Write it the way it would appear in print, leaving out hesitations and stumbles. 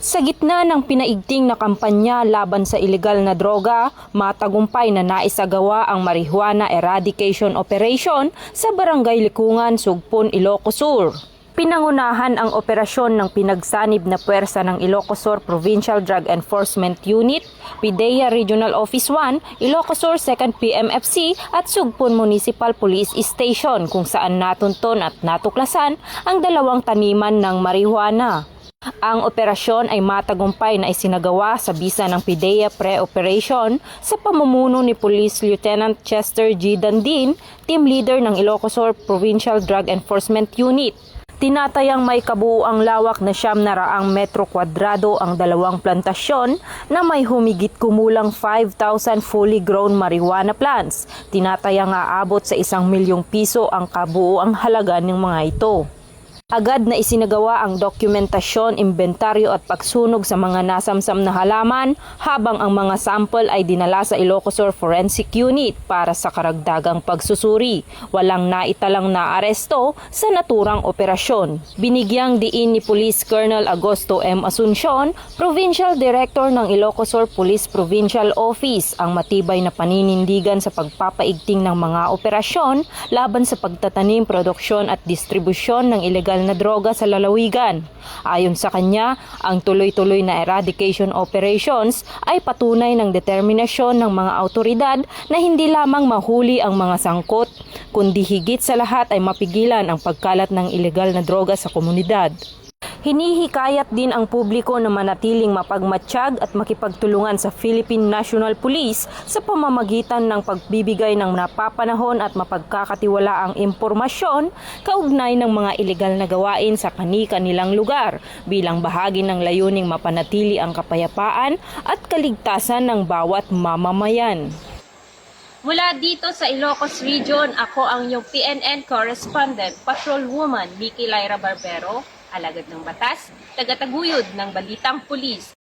Sa gitna ng pinaigting na kampanya laban sa ilegal na droga, matagumpay na naisagawa ang Marijuana Eradication Operation sa Barangay Likungan, Sugpon, Ilocos Sur. Pinangunahan ang operasyon ng pinagsanib na puwersa ng Ilocos Sur Provincial Drug Enforcement Unit, PIDEA Regional Office 1, Ilocos Sur 2nd PMFC at Sugpon Municipal Police Station kung saan natunton at natuklasan ang dalawang taniman ng marijuana. Ang operasyon ay matagumpay na isinagawa sa bisa ng PIDEA Pre-Operation sa pamumuno ni Police Lieutenant Chester G. Dandin, team leader ng Ilocos Sur Provincial Drug Enforcement Unit. Tinatayang may kabuuang lawak na 900 metro kwadrado ang dalawang plantasyon na may humigit kumulang 5,000 fully grown marijuana plants. Tinatayang aabot sa 1 milyong piso ang kabuuang halaga ng mga ito. Agad na isinagawa ang dokumentasyon, inventaryo at pagsunog sa mga nasamsam na halaman habang ang mga sample ay dinala sa Ilocos Sur Forensic Unit para sa karagdagang pagsusuri. Walang naitalang naaresto sa naturang operasyon. Binigyang diin ni Police Colonel Agosto M. Asuncion, Provincial Director ng Ilocos Sur Police Provincial Office, ang matibay na paninindigan sa pagpapaigting ng mga operasyon laban sa pagtatanim, produksyon at distribusyon ng ilegal na droga sa lalawigan. Ayon sa kanya, ang tuloy-tuloy na eradication operations ay patunay ng determinasyon ng mga autoridad na hindi lamang mahuli ang mga sangkot, kundi higit sa lahat ay mapigilan ang pagkalat ng ilegal na droga sa komunidad. Hinihikayat din ang publiko na manatiling mapagmatsyag at makipagtulungan sa Philippine National Police sa pamamagitan ng pagbibigay ng napapanahon at mapagkakatiwalaang impormasyon kaugnay ng mga ilegal na gawain sa kani-kanilang lugar bilang bahagi ng layuning mapanatili ang kapayapaan at kaligtasan ng bawat mamamayan. Mula dito sa Ilocos Region, ako ang iyong PNN correspondent, Patrolwoman Mickey Lyra Barbero, alagad ng batas, tagataguyod ng Balitang Pulis.